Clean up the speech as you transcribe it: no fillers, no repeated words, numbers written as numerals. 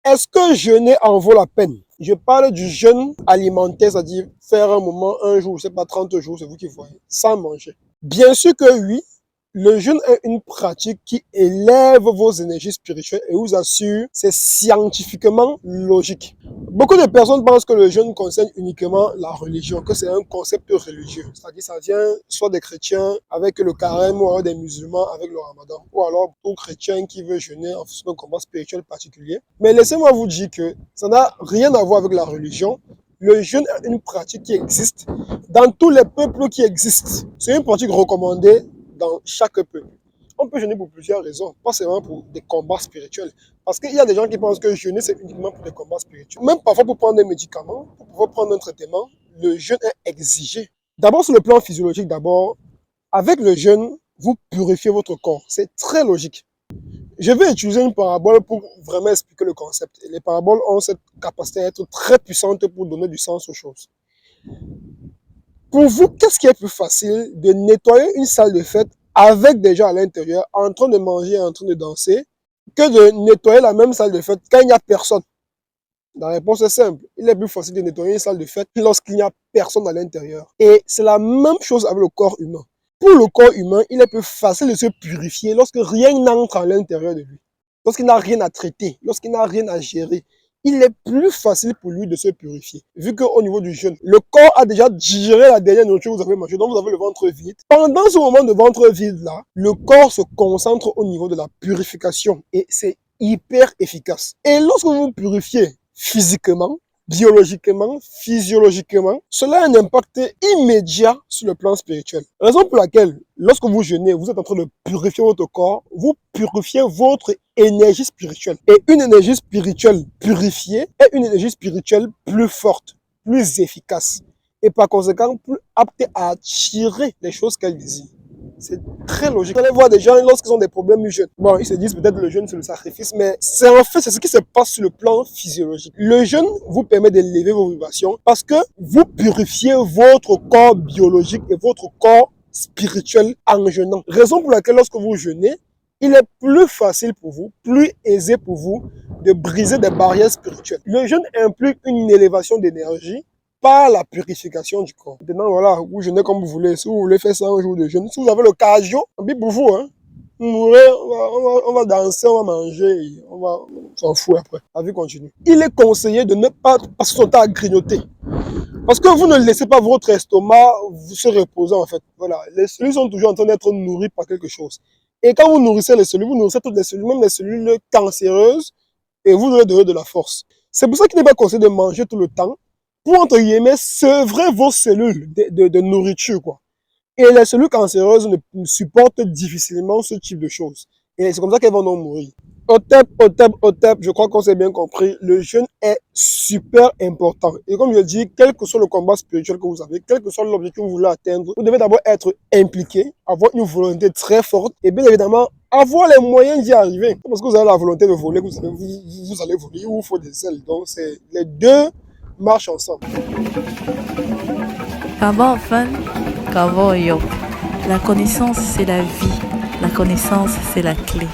Est-ce que jeûner en vaut la peine? Je parle du jeûne alimentaire, c'est-à-dire faire un moment, un jour, je sais pas, 30 jours, c'est vous qui voyez, sans manger. Bien sûr que oui, le jeûne est une pratique qui élève vos énergies spirituelles et vous assure, c'est scientifiquement logique. Beaucoup de personnes pensent que le jeûne concerne uniquement la religion, que c'est un concept religieux. C'est-à-dire ça vient soit des chrétiens avec le carême ou alors des musulmans avec le ramadan, ou alors tout chrétien qui veut jeûner en fonction d'un combat spirituel particulier. Mais laissez-moi vous dire que ça n'a rien à voir avec la religion. Le jeûne est une pratique qui existe dans tous les peuples qui existent. C'est une pratique recommandée dans chaque peuple. On peut jeûner pour plusieurs raisons, pas seulement pour des combats spirituels. Parce qu'il y a des gens qui pensent que jeûner, c'est uniquement pour des combats spirituels. Même parfois pour prendre des médicaments, pour pouvoir prendre un traitement, le jeûne est exigé. D'abord, sur le plan physiologique, avec le jeûne, vous purifiez votre corps. C'est très logique. Je vais utiliser une parabole pour vraiment expliquer le concept. Et les paraboles ont cette capacité à être très puissante pour donner du sens aux choses. Pour vous, qu'est-ce qui est plus facile de nettoyer une salle de fête avec des gens à l'intérieur, en train de manger et en train de danser, que de nettoyer la même salle de fête quand il n'y a personne? La réponse est simple. Il est plus facile de nettoyer une salle de fête lorsqu'il n'y a personne à l'intérieur. Et c'est la même chose avec le corps humain. Pour le corps humain, il est plus facile de se purifier lorsque rien n'entre à l'intérieur de lui. Lorsqu'il n'a rien à traiter, lorsqu'il n'a rien à gérer, il est plus facile pour lui de se purifier. Vu qu'au niveau du jeûne, le corps a déjà digéré la dernière nourriture que vous avez mangée, donc vous avez le ventre vide. Pendant ce moment de ventre vide-là, le corps se concentre au niveau de la purification et c'est hyper efficace. Et lorsque vous vous purifiez physiquement, biologiquement, physiologiquement, cela a un impact immédiat sur le plan spirituel. Raison pour laquelle, lorsque vous jeûnez, vous êtes en train de purifier votre corps, vous purifiez votre énergie spirituelle. Et une énergie spirituelle purifiée est une énergie spirituelle plus forte, plus efficace. Et par conséquent, plus apte à attirer les choses qu'elle désire. C'est très logique. Vous allez voir des gens, lorsqu'ils ont des problèmes du jeûne, bon, ils se disent peut-être le jeûne c'est le sacrifice, mais c'est en fait, c'est ce qui se passe sur le plan physiologique. Le jeûne vous permet d'élever vos vibrations parce que vous purifiez votre corps biologique et votre corps spirituel en jeûnant. Raison pour laquelle lorsque vous jeûnez, il est plus facile pour vous, plus aisé pour vous de briser des barrières spirituelles. Le jeûne implique une élévation d'énergie par la purification du corps. Maintenant, voilà, vous jeûnez comme vous voulez. Si vous voulez faire 100 jours de jeûne, si vous avez l'occasion, tant pis pour vous, hein. Vous mourrez, on va danser, on va manger, on s'en fout après. La vie continue. Il est conseillé de ne pas passer son temps à grignoter. Parce que vous ne laissez pas votre estomac se reposer en fait. Voilà, les cellules sont toujours en train d'être nourries par quelque chose. Et quand vous nourrissez les cellules, vous nourrissez toutes les cellules, même les cellules cancéreuses, et vous devez donner de la force. C'est pour ça qu'il n'est pas conseillé de manger tout le temps, pour, entre guillemets, sevrer vos cellules de nourriture, quoi. Et les cellules cancéreuses ne supportent difficilement ce type de choses. Et c'est comme ça qu'elles vont en mourir. Au je crois qu'on s'est bien compris, le jeûne est super important. Et comme je dis, quel que soit le combat spirituel que vous avez, quel que soit l'objectif que vous voulez atteindre, vous devez d'abord être impliqué, avoir une volonté très forte et bien évidemment, avoir les moyens d'y arriver. Parce que vous avez la volonté de voler, vous allez voler, il vous faut des ailes. Donc, c'est les deux marchent ensemble. Kabo Fan, Kabo Yo. La connaissance, c'est la vie. La connaissance, c'est la clé.